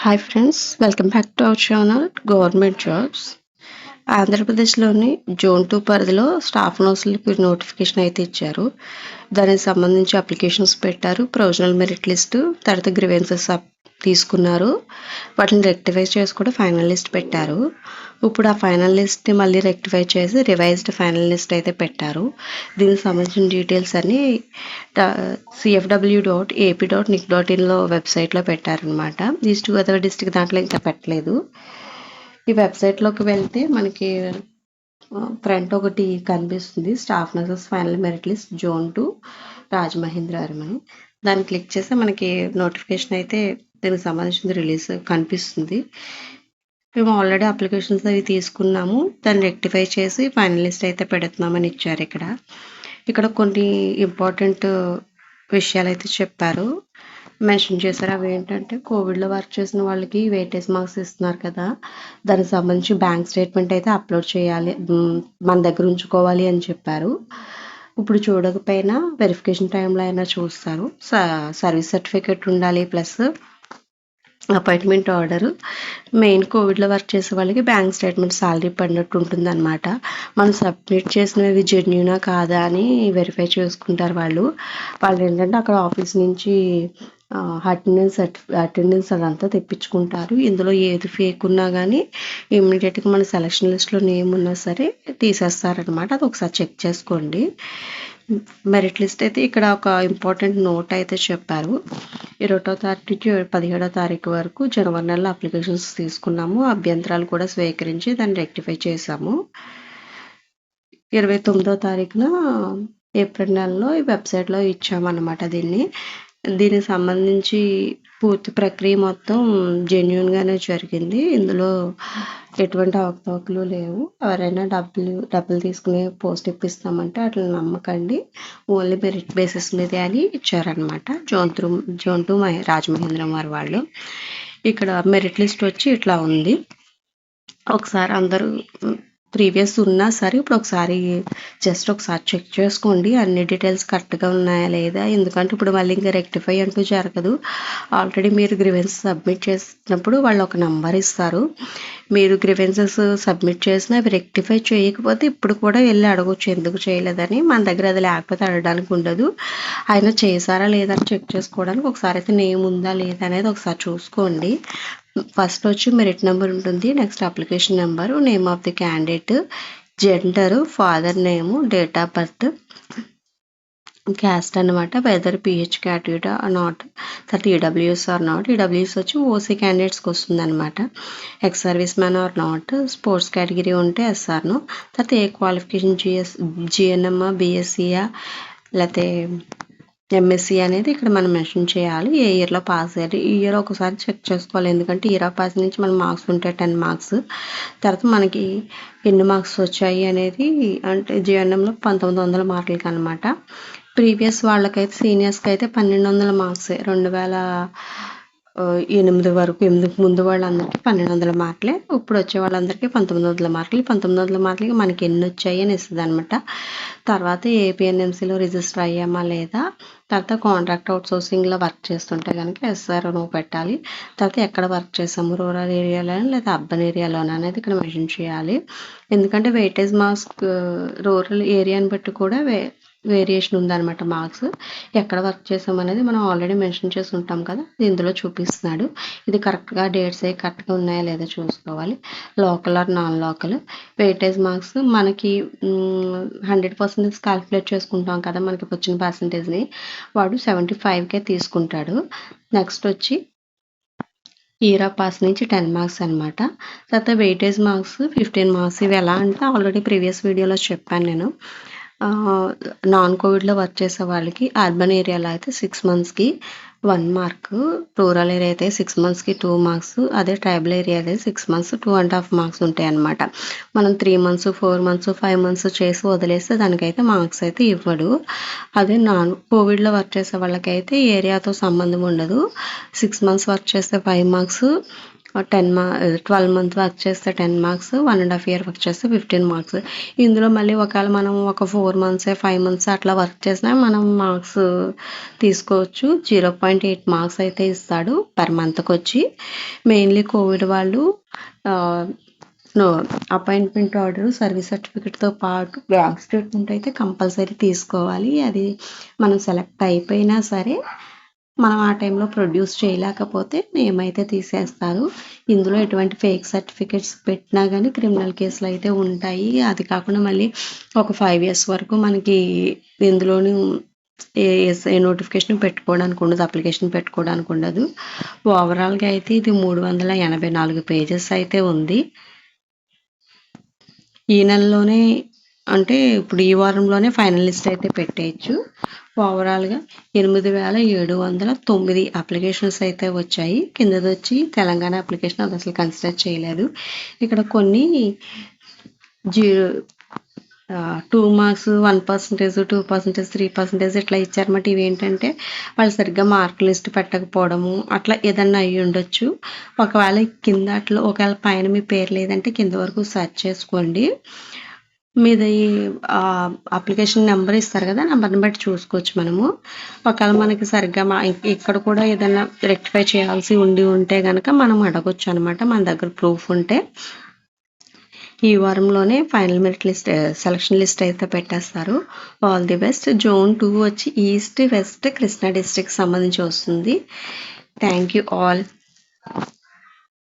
Hi friends, welcome back to our channel government jobs. ఆంధ్రప్రదేశ్లోని zone 2 పరిధిలో staff నర్సులకి notification అయితే ఇచ్చారు. దానికి సంబంధించి అప్లికేషన్స్ పెట్టారు. ప్రొవిజనల్ మెరిట్ లిస్టు, తర్వాత గ్రీవెన్సెస్ తీసుకున్నారు. వాటిని రెక్టిఫై చేసి కూడా ఫైనల్ లిస్ట్ పెట్టారు. ఇప్పుడు ఆ ఫైనల్ లిస్ట్ని మళ్ళీ రెక్టిఫై చేసి రివైజ్డ్ ఫైనల్ లిస్ట్ అయితే పెట్టారు. దీనికి సంబంధించిన డీటెయిల్స్ అన్నీ cfw.ap.nic.inలో వెబ్సైట్లో పెట్టారనమాట. ఈస్ట్ గోదావరి డిస్ట్రిక్ట్ దాంట్లో ఇంకా పెట్టలేదు. ఈ వెబ్సైట్లోకి వెళ్తే మనకి ఫ్రంట్ ఒకటి కనిపిస్తుంది, staff nurses final merit list zone 2 Rajamahendravaram అని. దాన్ని క్లిక్ చేస్తే మనకి నోటిఫికేషన్ అయితే దీనికి సంబంధించిన రిలీజ్ కనిపిస్తుంది. మేము ఆల్రెడీ అప్లికేషన్స్ అవి తీసుకున్నాము, దాన్ని రెక్టిఫై చేసి ఫైనల్ లిస్ట్ అయితే పెడుతున్నామని ఇచ్చారు. ఇక్కడ కొన్ని ఇంపార్టెంట్ విషయాలు అయితే చెప్పారు, మెన్షన్ చేశారు. అవి ఏంటంటే కోవిడ్లో వర్క్ చేసిన వాళ్ళకి వెయిటేజ్ మార్క్స్ ఇస్తున్నారు కదా, దానికి సంబంధించి బ్యాంక్ స్టేట్మెంట్ అయితే అప్లోడ్ చేయాలి, మన దగ్గర ఉంచుకోవాలి అని చెప్పారు. ఇప్పుడు చూడకపోయినా వెరిఫికేషన్ టైంలో అయినా చూస్తారు. సర్వీస్ సర్టిఫికేట్ ఉండాలి, ప్లస్ అపాయింట్మెంట్ ఆర్డరు. మెయిన్ కోవిడ్లో వర్క్ చేసే వాళ్ళకి బ్యాంక్ స్టేట్మెంట్ సాలరీ పడినట్టు ఉంటుంది అనమాట. మనం సబ్మిట్ చేసినవి జెన్యూనా కాదా అని వెరిఫై చేసుకుంటారు వాళ్ళు ఏంటంటే అక్కడ ఆఫీస్ నుంచి అటెండెన్స్ అదంతా తెప్పించుకుంటారు. ఇందులో ఏది ఫేక్ ఉన్నా కానీ ఇమ్మీడియట్గా మన సెలక్షన్ లిస్ట్లో నేమ్ ఉన్నా సరే తీసేస్తారనమాట. అది ఒకసారి చెక్ చేసుకోండి. మెరిట్ లిస్ట్ అయితే ఇక్కడ ఒక ఇంపార్టెంట్ నోట్ అయితే చెప్పారు. 21వ తారీఖు నుంచి 17వ తారీఖు వరకు జనవరి నెలలో అప్లికేషన్స్ తీసుకున్నాము, అభ్యంతరాలు కూడా స్వీకరించి దాన్ని రెక్టిఫై చేశాము. 29వ తారీఖున ఏప్రిల్ నెలలో ఈ వెబ్సైట్లో ఇచ్చామన్నమాట. దీనికి సంబంధించి పూర్తి ప్రక్రియ మొత్తం జెన్యూన్గానే జరిగింది. ఇందులో ఎటువంటి అవకతవకలు లేవు. ఎవరైనా డబ్బులు తీసుకుని పోస్ట్ ఇప్పిస్తామంటే అట్లా నమ్మకండి, ఓన్లీ మెరిట్ బేసిస్ మీదే అని ఇచ్చారనమాట. జోన్ 2 రాజమహేంద్రం వాళ్ళు. ఇక్కడ మెరిట్ లిస్ట్ వచ్చి ఇట్లా ఉంది. ఒకసారి అందరూ ప్రీవియస్ ఉన్నా సరే ఇప్పుడు ఒకసారి చెక్ చేసుకోండి, అన్ని డీటెయిల్స్ కరెక్ట్గా ఉన్నాయా లేదా. ఎందుకంటే ఇప్పుడు మళ్ళీ ఇంకా రెక్టిఫై అంటూ జరగదు. ఆల్రెడీ మీరు గ్రీవెన్స్ సబ్మిట్ చేసినప్పుడు వాళ్ళు ఒక నెంబర్ ఇస్తారు. మీరు గ్రీవెన్సెస్ సబ్మిట్ చేసినా అవి రెక్టిఫై చేయకపోతే ఇప్పుడు కూడా వెళ్ళి అడగొచ్చు ఎందుకు చేయలేదని. మన దగ్గర అది లేకపోతే అడగడానికి ఉండదు. ఆయన చేశారా లేదా అని చెక్ చేసుకోవడానికి ఒకసారి అయితే నేమ్ ఉందా లేదా అనేది ఒకసారి చూసుకోండి. ఫస్ట్ వచ్చి మెరిట్ నెంబర్ ఉంటుంది, next application number, name of the candidate, gender, father name, date of birth, caste అనమాట, వెదర్ పిహెచ్ క్యాటగిరీ నాట్, తర్వాత ఈడబ్ల్యూఎస్ ఆర్ నాట్. ఈడబ్ల్యూఎస్ వచ్చి ఓసీ క్యాండిడేట్స్కి వస్తుంది అనమాట. Ex serviceman or not, sports category ఉంటే ఎస్ఆర్ను, తర్వాత ఏ క్వాలిఫికేషన్ జిఎన్ఎమ్, బిఎస్సియా లేకపోతే ఎంఎస్సి అనేది ఇక్కడ మనం మెన్షన్ చేయాలి. ఏ ఇయర్లో పాస్ అయ్యారు, ఈ ఇయర్ ఒకసారి చెక్ చేసుకోవాలి. ఎందుకంటే ఇయర్ ఆఫ్ పాస్ నుంచి మన మార్క్స్ ఉంటాయి 10 మార్క్స్. తర్వాత మనకి ఎన్ని మార్క్స్ వచ్చాయి అనేది అంటే జిఎన్ఎంలో 1900 మార్కులకి అనమాట. ప్రీవియస్ వాళ్ళకైతే సీనియర్స్కి అయితే 1200 మార్క్సే. 2008 వరకు, 8కి ముందు వాళ్ళందరికీ 1200 మార్కులే. ఇప్పుడు వచ్చే వాళ్ళందరికీ 1900 మార్కులు. 1900 మార్కులకి మనకి ఎన్ని వచ్చాయి అని ఇస్తుంది అనమాట. తర్వాత ఏపీఎన్ఎంసీలో రిజిస్టర్ అయ్యామా లేదా, తర్వాత కాంట్రాక్ట్ అవుట్సోర్సింగ్లో వర్క్ చేస్తుంటే కనుక ఎస్ఆర్ నువ్వు పెట్టాలి. తర్వాత ఎక్కడ వర్క్ చేసాము, రూరల్ ఏరియాలోనే లేదా అర్బన్ ఏరియాలోనే అనేది ఇక్కడ మెన్షన్ చేయాలి. ఎందుకంటే వెయిటేజ్ మార్క్స్ రూరల్ ఏరియాని బట్టి కూడా వేరియేషన్ ఉందన్నమాట. మార్క్స్ ఎక్కడ వర్క్ చేసామనేది మనం ఆల్రెడీ మెన్షన్ చేసి ఉంటాం కదా, ఇందులో చూపిస్తున్నాడు. ఇది కరెక్ట్గా డేట్స్ అవి కరెక్ట్గా ఉన్నాయా లేదా చూసుకోవాలి. Local are non local. Weightage marks మనకి 100% క్యాల్కులేట్ చేసుకుంటాం కదా, మనకి వచ్చిన పర్సంటేజ్ని వాడు 75కే తీసుకుంటాడు. నెక్స్ట్ వచ్చి ఇయర్ ఆఫ్ పాస్ నుంచి 10 మార్క్స్ అనమాట. తర్వాత వెయిటేజ్ మార్క్స్ 15 మార్క్స్. ఇవి ఎలా అంటే ఆల్రెడీ ప్రీవియస్ వీడియోలో చెప్పాను నేను. నాన్ కోవిడ్లో వర్క్ చేసే వాళ్ళకి అర్బన్ ఏరియాలో అయితే 6 మంత్స్కి 1 మార్క్, రూరల్ ఏరియా అయితే 6 మంత్స్కి 2 మార్క్స్, అదే ట్రైబల్ ఏరియా అయితే 6 మంత్స్ 2.5 మార్క్స్ ఉంటాయి అన్నమాట. మనం 3 మంత్స్ 4 మంత్స్ 5 మంత్స్ చేసి వదిలేస్తే దానికైతే మార్క్స్ అయితే ఇవ్వడు. అదే నాన్ కోవిడ్లో వర్క్ చేసే వాళ్ళకైతే ఏరియాతో సంబంధం ఉండదు. 6 మంత్స్ వర్క్ చేస్తే 5 మార్క్స్, 12 మంత్ వర్క్ చేస్తే 10 మార్క్స్, 1.5 ఇయర్ వర్క్ చేస్తే 15 మార్క్స్. ఇందులో మళ్ళీ ఒకవేళ మనం ఒక 4 మంత్స్ 5 మంత్స్ అట్లా వర్క్ చేసినా మనం మార్క్స్ తీసుకోవచ్చు. 0.8 మార్క్స్ అయితే ఇస్తాడు పర్ మంత్కి వచ్చి. మెయిన్లీ కోవిడ్ వాళ్ళు అపాయింట్మెంట్ ఆర్డర్, సర్వీస్ సర్టిఫికేట్తో పాటు బ్యాంక్ స్టేట్మెంట్ అయితే కంపల్సరీ తీసుకోవాలి. అది మనం సెలెక్ట్ అయిపోయినా సరే మనం ఆ టైంలో ప్రొడ్యూస్ చేయలేకపోతే నేమ్ అయితే తీసేస్తారు. ఇందులో ఎటువంటి ఫేక్ సర్టిఫికేట్స్ పెట్టినా కానీ క్రిమినల్ కేసులు అయితే ఉంటాయి. అది కాకుండా మళ్ళీ ఒక 5 years వరకు మనకి ఇందులోని ఏ నోటిఫికేషన్ పెట్టుకోవడానికి ఉండదు, అప్లికేషన్ పెట్టుకోవడానికి ఉండదు. ఓవరాల్గా అయితే ఇది 384 పేజెస్ అయితే ఉంది. ఈ నెలలోనే అంటే ఇప్పుడు ఈ వారంలోనే ఫైనల్ లిస్ట్ అయితే పెట్టేయచ్చు. ఓవరాల్గా 8,709 అప్లికేషన్స్ అయితే వచ్చాయి. కిందది వచ్చి తెలంగాణ అప్లికేషన్, అది అసలు కన్సిడర్ చేయలేదు. ఇక్కడ కొన్ని 2 మార్క్స్, 1%, 2%, 3% ఇట్లా ఇచ్చారన్నమాట. ఇవి ఏంటంటే వాళ్ళు సరిగ్గా మార్క్ లిస్ట్ పెట్టకపోవడము అట్లా ఏదన్నా అయ్యి ఉండొచ్చు. ఒకవేళ కింద అట్లా ఒకవేళ పైన మీ పేరు లేదంటే కింద వరకు సెర్చ్ చేసుకోండి. మీది అప్లికేషన్ నెంబర్ ఇస్తారు కదా, నెంబర్ని బట్టి చూసుకోవచ్చు మనము. ఒకవేళ మనకి సరిగ్గా ఇక్కడ కూడా ఏదైనా రెక్టిఫై చేయాల్సి ఉంటే కనుక మనం అడగొచ్చు అనమాట, మన దగ్గర ప్రూఫ్ ఉంటే. ఈ వారంలోనే final merit list, selection list అయితే పెట్టేస్తారు. All the best. Zone 2 వచ్చి ఈస్ట్, వెస్ట్, కృష్ణా డిస్ట్రిక్ట్ సంబంధించి వస్తుంది. Thank you all.